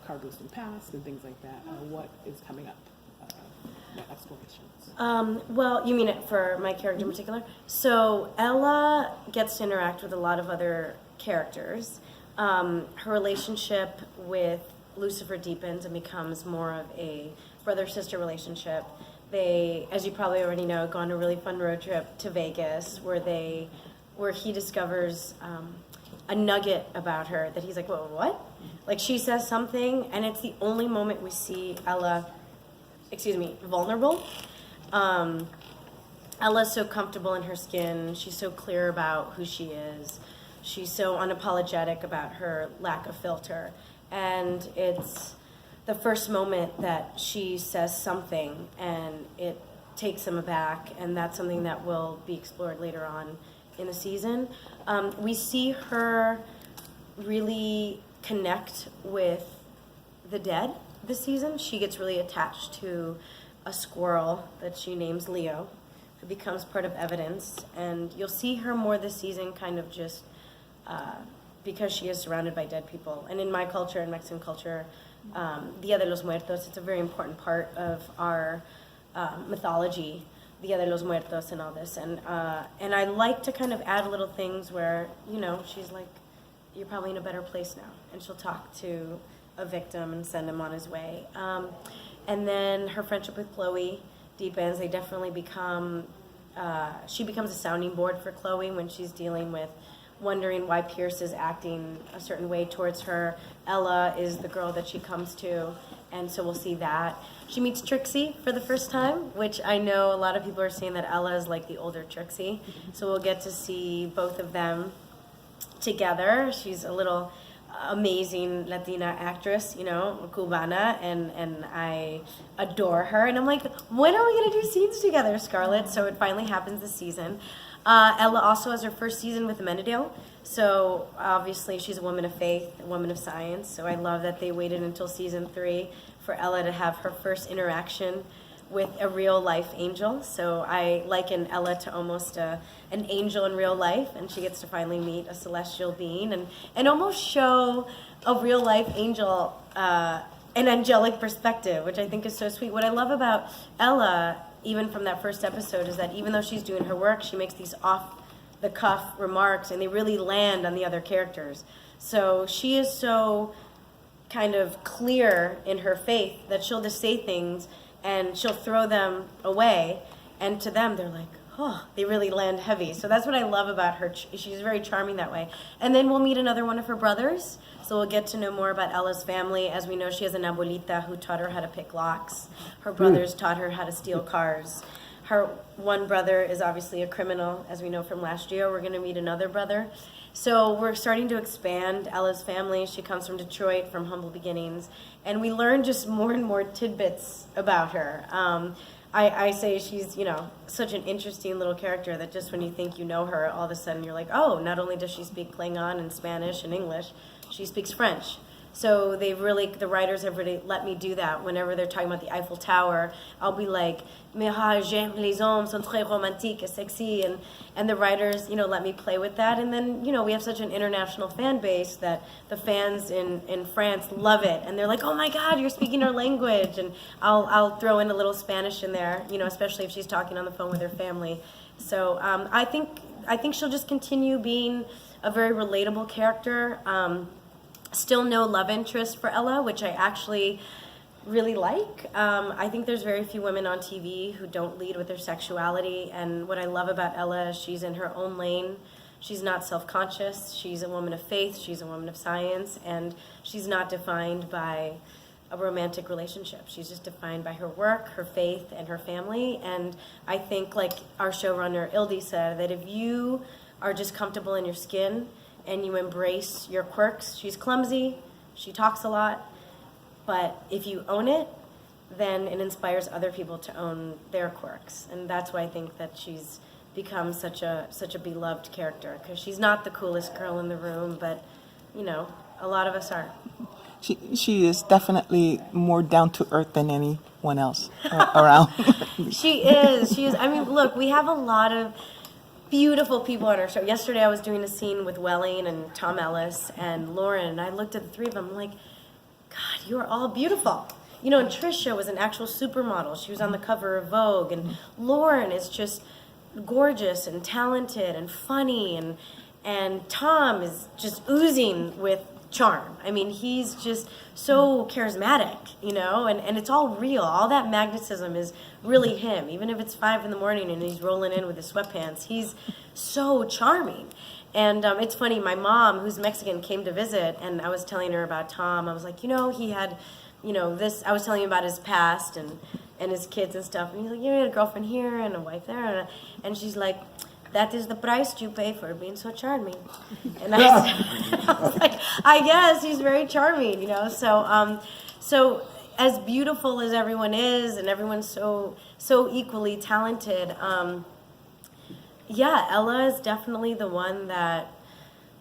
cargoes in past and things like that. What is coming up? Explorations. Well, you mean it for my character in particular? So Ella gets to interact with a lot of other characters. Her relationship with Lucifer deepens and becomes more of a brother-sister relationship. They, as you probably already know, go on a really fun road trip to Vegas where he discovers a nugget about her that he's like, whoa, what? Like she says something, and it's the only moment we see Ella, vulnerable. Ella's so comfortable in her skin. She's so clear about who she is. She's so unapologetic about her lack of filter. And it's the first moment that she says something and it takes him aback, and that's something that will be explored later on in the season. We see her really connect with the dead this season. She gets really attached to a squirrel that she names Leo, who becomes part of evidence, and you'll see her more this season kind of just because she is surrounded by dead people. And in my culture, in Mexican culture, Dia de los Muertos, it's a very important part of our mythology, Dia de los Muertos and all this. And I like to kind of add little things where, she's like, you're probably in a better place now. And she'll talk to a victim and send him on his way. And then her friendship with Chloe deepens. They definitely become, she becomes a sounding board for Chloe when she's dealing with wondering why Pierce is acting a certain way towards her. Ella is the girl that she comes to, and so we'll see that. She meets Trixie for the first time, which I know a lot of people are saying that Ella is like the older Trixie. So we'll get to see both of them together. She's a little amazing Latina actress, Cubana, and I adore her. And I'm like, when are we going to do scenes together, Scarlett? So it finally happens this season. Ella also has her first season with Menadeo. So obviously she's a woman of faith, a woman of science. So I love that they waited until season 3 for Ella to have her first interaction with a real life angel. So I liken Ella to almost an angel in real life, and she gets to finally meet a celestial being and almost show a real life angel an angelic perspective, which I think is so sweet. What I love about Ella, even from that first episode, is that even though she's doing her work, she makes these off-the-cuff remarks, and they really land on the other characters. So she is so kind of clear in her faith that she'll just say things and she'll throw them away, and to them they're like, oh, they really land heavy. So that's what I love about her. She's very charming that way. And then we'll meet another one of her brothers, so we'll get to know more about Ella's family. As we know, she has an abuelita who taught her how to pick locks. Her brothers taught her how to steal cars. Her one brother is obviously a criminal, as we know from last year. We're going to meet another brother. So we're starting to expand Ella's family. She comes from Detroit, from humble beginnings. And we learn just more and more tidbits about her. I say she's, such an interesting little character that just when you think you know her, all of a sudden you're like, oh, not only does she speak Klingon and Spanish and English, she speaks French. So the writers have really let me do that. Whenever they're talking about the Eiffel Tower, I'll be like, mais j'aime les hommes, sont très romantiques et sexy. And the writers, let me play with that. And then, we have such an international fan base that the fans in France love it. And they're like, oh my God, you're speaking our language. And I'll throw in a little Spanish in there, especially if she's talking on the phone with her family. So I think she'll just continue being a very relatable character. Still no love interest for Ella, which I actually really like. I think there's very few women on TV who don't lead with their sexuality, and what I love about Ella is she's in her own lane. She's not self-conscious. She's a woman of faith. She's a woman of science, and she's not defined by a romantic relationship. She's just defined by her work, her faith, and her family. And I think, like our showrunner Ildi said, that if you are just comfortable in your skin and you embrace your quirks, she's clumsy, she talks a lot, but if you own it, then it inspires other people to own their quirks. And that's why I think that she's become such a beloved character, because she's not the coolest girl in the room, but a lot of us are. She is definitely more down to earth than anyone else around. She is. I mean, look, we have a lot of beautiful people on our show. Yesterday I was doing a scene with Welling and Tom Ellis and Lauren, and I looked at the three of them, I'm like, God, you are all beautiful. You know, and Trisha was an actual supermodel. She was on the cover of Vogue. And Lauren is just gorgeous and talented and funny. And Tom is just oozing with charm. I mean, he's just so charismatic, you know, and it's all real. All that magnetism is really him. Even if it's 5 a.m. and he's rolling in with his sweatpants, he's so charming. And it's funny, my mom, who's Mexican, came to visit, and I was telling her about Tom. I was like, you know, he had, you know, this, I was telling him about his past and his kids and stuff. And he's like, you had a girlfriend here and a wife there. And she's like, that is the price you pay for being so charming. And I was like, I guess he's very charming, you know. So as beautiful as everyone is, and everyone's so equally talented, yeah, Ella is definitely the one that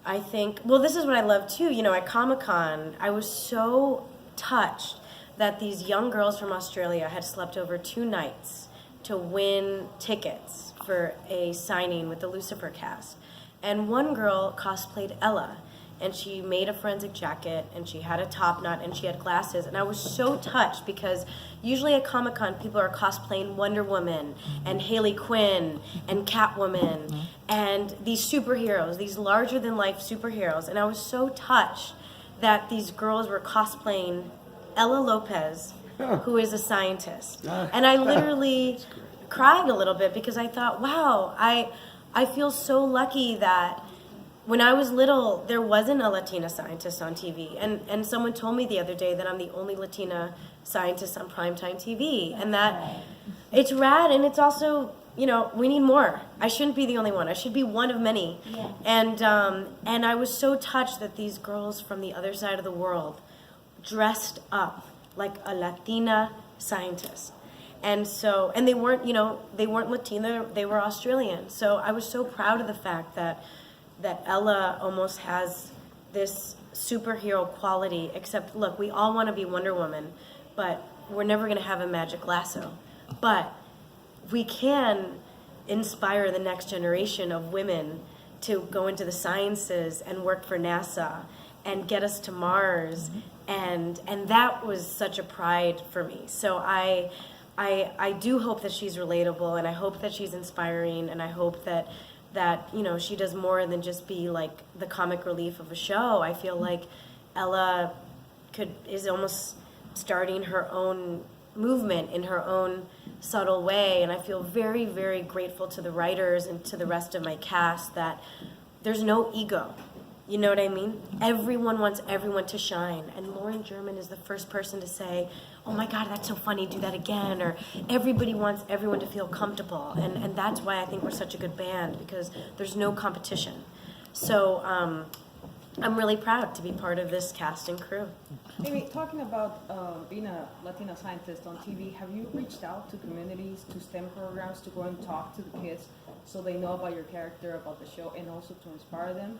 I think. Well, this is what I love too. You know, at Comic-Con, I was so touched that these young girls from Australia had slept over 2 nights to win tickets for a signing with the Lucifer cast. And one girl cosplayed Ella, and she made a forensic jacket, and she had a top knot, and she had glasses. And I was so touched because usually at Comic-Con, people are cosplaying Wonder Woman and Harley Quinn and Catwoman and these superheroes, these larger-than-life superheroes. And I was so touched that these girls were cosplaying Ella Lopez, who is a scientist. And I literally cried a little bit because I thought, wow, I feel so lucky that when I was little, there wasn't a Latina scientist on TV. And someone told me the other day that I'm the only Latina scientist on primetime TV. And that it's rad, and it's also, you know, we need more. I shouldn't be the only one. I should be one of many. Yeah. And I was so touched that these girls from the other side of the world dressed up like a Latina scientist. And so, and they weren't, you know, they weren't Latina, they were Australian. So I was so proud of the fact that Ella almost has this superhero quality, except, look, we all want to be Wonder Woman, but we're never going to have a magic lasso. But we can inspire the next generation of women to go into the sciences and work for NASA and get us to Mars. And that was such a pride for me. So I do hope that she's relatable, and I hope that she's inspiring, and I hope that you know, she does more than just be like the comic relief of a show. I feel like Ella is almost starting her own movement in her own subtle way, and I feel very, very grateful to the writers and to the rest of my cast that there's no ego. You know what I mean? Everyone wants everyone to shine. And Lauren German is the first person to say, oh my God, that's so funny, do that again. Or everybody wants everyone to feel comfortable. And that's why I think we're such a good band, because there's no competition. So I'm really proud to be part of this cast and crew. Amy, talking about being a Latina scientist on TV, have you reached out to communities, to STEM programs, to go and talk to the kids so they know about your character, about the show, and also to inspire them?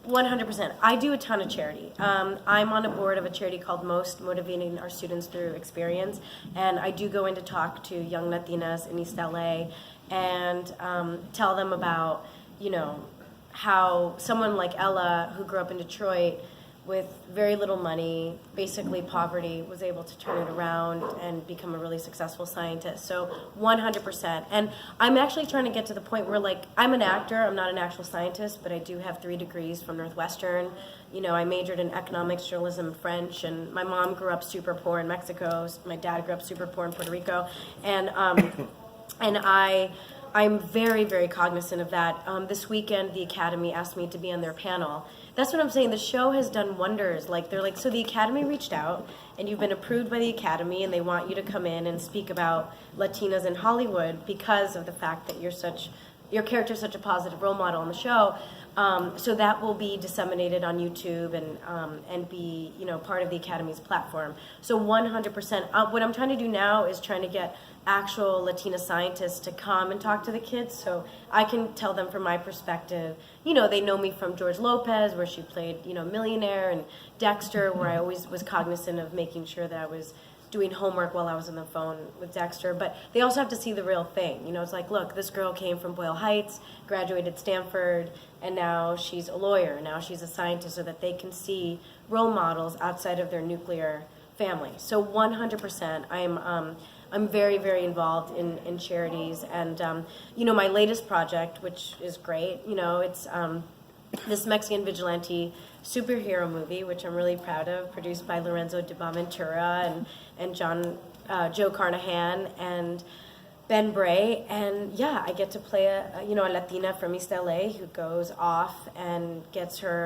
100%. I do a ton of charity. I'm on a board of a charity called MOST, Motivating Our Students Through Experience, and I do go in to talk to young Latinas in East LA and tell them about, you know, how someone like Ella, who grew up in Detroit with very little money, basically poverty, was able to turn it around and become a really successful scientist. So 100%. And I'm actually trying to get to the point where, like, I'm an actor, I'm not an actual scientist, but I do have 3 degrees from Northwestern. You know, I majored in economics, journalism, and French, and my mom grew up super poor in Mexico. My dad grew up super poor in Puerto Rico. And I'm very, very cognizant of that. This weekend, the Academy asked me to be on their panel. That's what I'm saying. The show has done wonders. Like, they're like, so the Academy reached out, and you've been approved by the Academy, and they want you to come in and speak about Latinas in Hollywood because of the fact that your character is such a positive role model on the show. So that will be disseminated on YouTube and be, you know, part of the Academy's platform. So 100%. What I'm trying to do now is trying to get actual Latina scientists to come and talk to the kids, so I can tell them from my perspective. You know, they know me from George Lopez, where she played, you know, Millionaire, and Dexter, where I always was cognizant of making sure that I was doing homework while I was on the phone with Dexter. But they also have to see the real thing. You know, it's like, look, this girl came from Boyle Heights, graduated Stanford, and now she's a lawyer, now she's a scientist, so that they can see role models outside of their nuclear family. So 100%, I'm very, very involved in charities, and my latest project, which is great, it's this Mexican vigilante superhero movie, which I'm really proud of, produced by Lorenzo de Bonaventura and Joe Carnahan and Ben Bray, and yeah, I get to play a Latina from East LA who goes off and gets her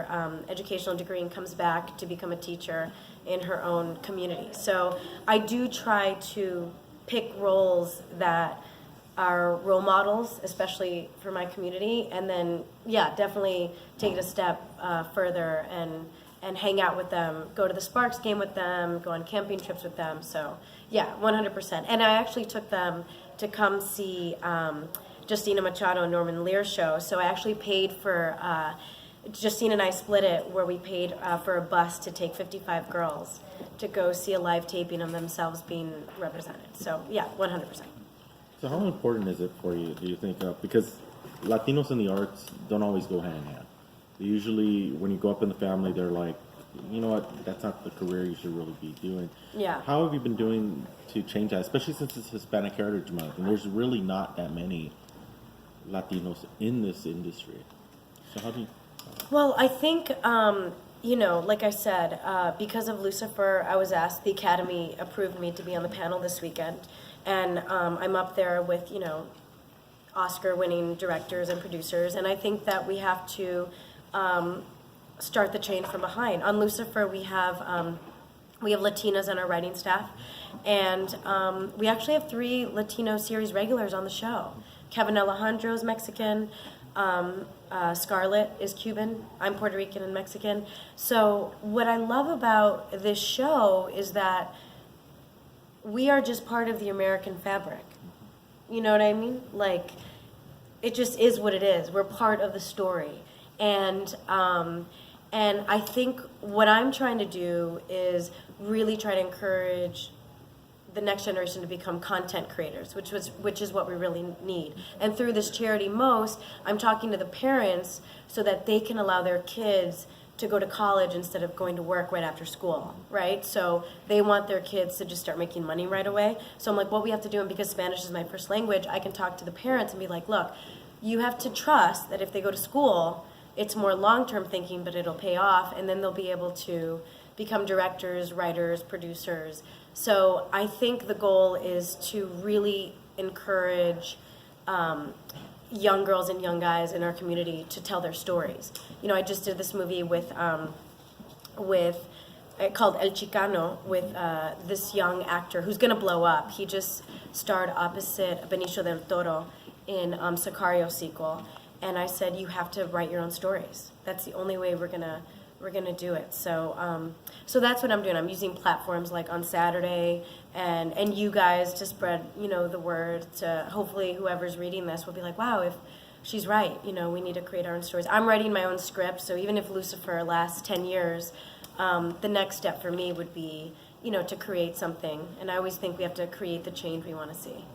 educational degree and comes back to become a teacher in her own community. So I do try to pick roles that are role models, especially for my community, and then definitely take it a step further and hang out with them, go to the Sparks game with them, go on camping trips with them. So 100%. And I actually took them to come see Justina Machado and Norman Lear's show. So I actually paid for, Justine and I split it, where we paid for a bus to take 55 girls to go see a live taping of themselves being represented. So 100%. So how important is it for you, do you think? Because Latinos in the arts don't always go hand in hand. Usually when you go up in the family, they're like, you know what, that's not the career you should really be doing. Yeah. How have you been doing to change that, especially since it's Hispanic Heritage Month, and there's really not that many Latinos in this industry? So how do you... Well, I think, like I said, because of Lucifer, I was asked, the Academy approved me to be on the panel this weekend. And I'm up there with, Oscar-winning directors and producers. And I think that we have to start the change from behind. On Lucifer, we have Latinas on our writing staff. And we actually have 3 Latino series regulars on the show. Kevin Alejandro is Mexican. Scarlett is Cuban. I'm Puerto Rican and Mexican. So what I love about this show is that we are just part of the American fabric. You know what I mean? Like, it just is what it is. We're part of the story. And I think what I'm trying to do is really try to encourage the next generation to become content creators, which is what we really need. And through this charity Most, I'm talking to the parents so that they can allow their kids to go to college instead of going to work right after school, right? So they want their kids to just start making money right away. So I'm like, what we have to do, and because Spanish is my first language, I can talk to the parents and be like, look, you have to trust that if they go to school, it's more long-term thinking, but it'll pay off, and then they'll be able to become directors, writers, producers. So I think the goal is to really encourage young girls and young guys in our community to tell their stories. I just did this movie with called El Chicano with this young actor who's going to blow up. He just starred opposite Benicio del Toro in Sicario sequel, and I said, you have to write your own stories. That's the only way we're gonna do it. So that's what I'm doing. I'm using platforms like On Saturday and you guys to spread, the word to hopefully whoever's reading this will be like, wow, if she's right, we need to create our own stories. I'm writing my own script, so even if Lucifer lasts 10 years, the next step for me would be, to create something. And I always think we have to create the change we want to see.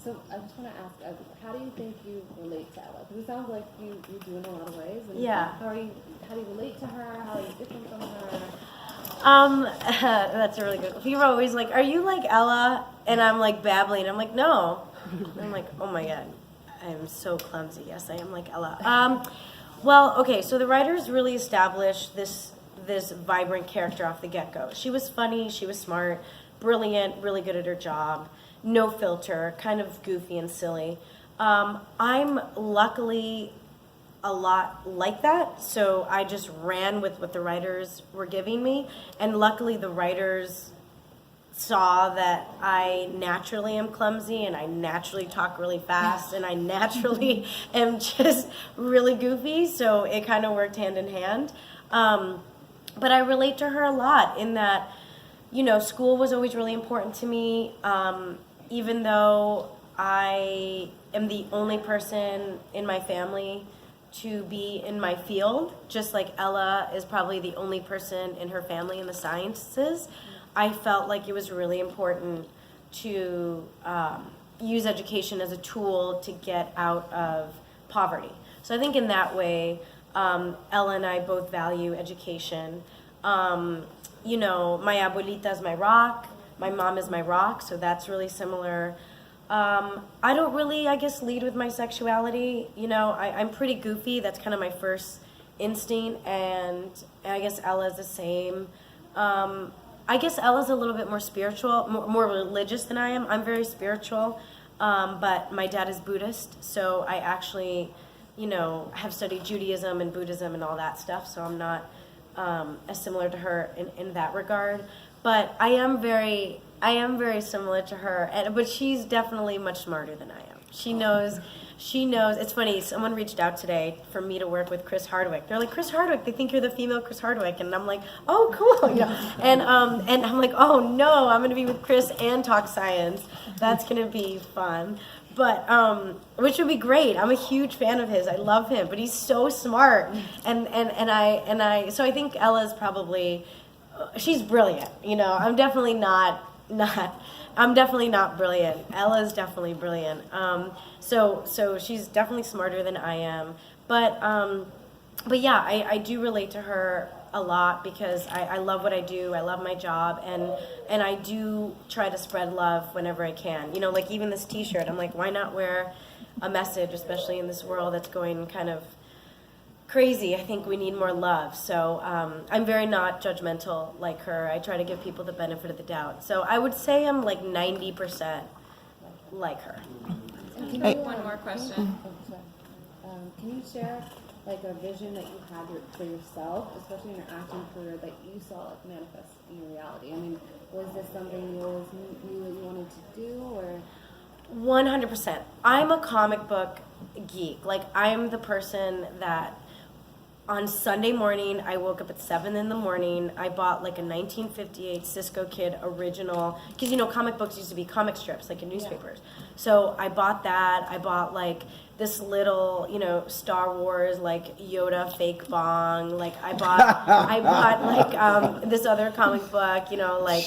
So I just want to ask, how do you think you relate to Ella? Because it sounds like you do in a lot of ways. And Yeah. How do you relate to her? How are you different from her? That's a really good. People are always like, "Are you like Ella?" And I'm like babbling. I'm like, "No." I'm like, "Oh my god, I'm so clumsy." Yes, I am like Ella. Well, okay. So the writers really established this vibrant character off the get-go. She was funny. She was smart, brilliant, really good at her job. No filter, kind of goofy and silly. I'm luckily a lot like that, so I just ran with what the writers were giving me, and luckily the writers saw that I naturally am clumsy, and I naturally talk really fast, and I naturally am just really goofy, so it kind of worked hand in hand. But I relate to her a lot in that, school was always really important to me. Even though I am the only person in my family to be in my field, just like Ella is probably the only person in her family in the sciences, I felt like it was really important to use education as a tool to get out of poverty. So I think in that way, Ella and I both value education. you know, my abuelita is my rock, my mom is my rock, so that's really similar. I don't really, I guess, lead with my sexuality. You know, I'm pretty goofy. That's kind of my first instinct, and I guess Ella's the same. I guess Ella's a little bit more spiritual, more religious than I am. I'm very spiritual, but my dad is Buddhist, so I actually, you know, have studied Judaism and Buddhism and all that stuff, so I'm not as similar to her in that regard. But I am very similar to her, but she's definitely much smarter than I am. She knows. It's funny, someone reached out today for me to work with Chris Hardwick. They're like, Chris Hardwick, they think you're the female Chris Hardwick. And I'm like, oh, cool. You know? And I'm like, oh, no, I'm going to be with Chris and talk science. That's going to be fun. But, which would be great. I'm a huge fan of his. I love him, but he's so smart. So I think Ella's probably, she's brilliant. You know, I'm definitely not brilliant. Ella's definitely brilliant. So she's definitely smarter than I am. But yeah, I do relate to her a lot because I love what I do. I love my job, and I do try to spread love whenever I can. You know, like even this T-shirt, I'm like, why not wear a message, especially in this world that's going kind of crazy. I think we need more love. So I'm very not judgmental like her. I try to give people the benefit of the doubt. So I would say I'm like 90% like her. And can Hey. you, one more question. Can you share like a vision that you had for yourself, especially in your acting career, that you saw like manifest in your reality? I mean, was this something you always knew that you wanted to do, or? 100%. I'm a comic book geek. Like I'm the person that on Sunday morning, I woke up at 7 in the morning. I bought like a 1958 Cisco Kid original, because you know comic books used to be comic strips like in newspapers. So I bought that. I bought like this little, you know, Star Wars like Yoda fake bong. Like I bought like this other comic book, you know, like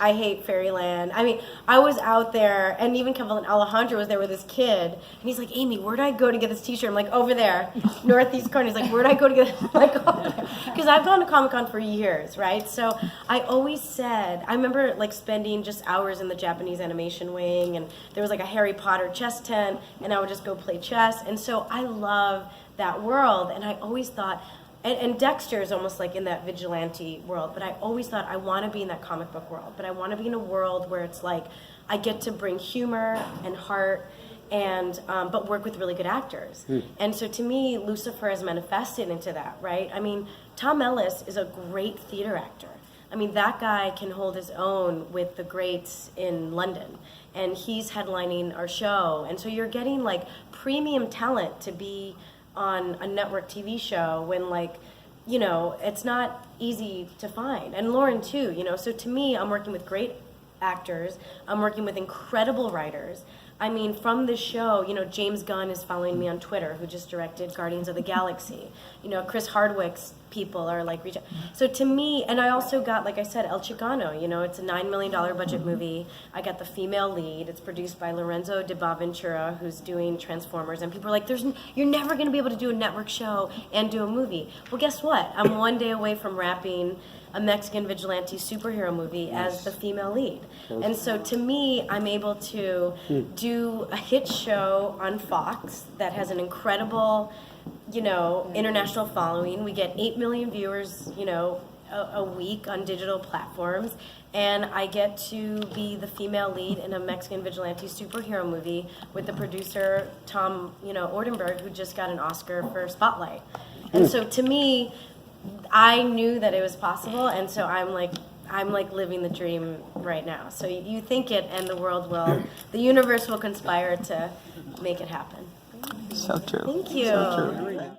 I Hate Fairyland. I mean, I was out there, and even Kevin Alejandro was there with his kid, and he's like, Amy, where'd I go to get this T-shirt? I'm like, over there, northeast corner. He's like, where'd I go to get it? Like, because I've gone to Comic-Con for years, right? So I always said, I remember like spending just hours in the Japanese animation wing, and there was like a Harry Potter chess tent, and I would just go play chess. And so I love that world, and I always thought, and Dexter is almost like in that vigilante world, but I always thought I want to be in that comic book world, but I want to be in a world where it's like I get to bring humor and heart and but work with really good actors. And so to me, Lucifer has manifested into that, right? I mean, Tom Ellis is a great theater actor. I mean, that guy can hold his own with the greats in London, and he's headlining our show. And so you're getting like premium talent to be on a network TV show when, like, you know, it's not easy to find. And Lauren too, you know. So to me, I'm working with great actors. I'm working with incredible writers. I mean, from the show, you know, James Gunn is following me on Twitter, who just directed Guardians of the Galaxy. You know, Chris Hardwick's people are like reaching. So to me, and I also got, like I said, El Chicano. You know, it's a $9 million budget movie. I got the female lead. It's produced by Lorenzo de Boaventura, who's doing Transformers. And people are like, you're never going to be able to do a network show and do a movie. Well, guess what? I'm one day away from wrapping a Mexican vigilante superhero movie as the female lead. And so to me, I'm able to do a hit show on Fox that has an incredible, you know, international following. We get 8 million viewers, you know, a week on digital platforms. And I get to be the female lead in a Mexican vigilante superhero movie with the producer, Tom, you know, Ordenberg, who just got an Oscar for Spotlight. And so to me, I knew that it was possible, and so I'm like living the dream right now. So you think it, and the universe will conspire to make it happen. So true. Thank you. So true.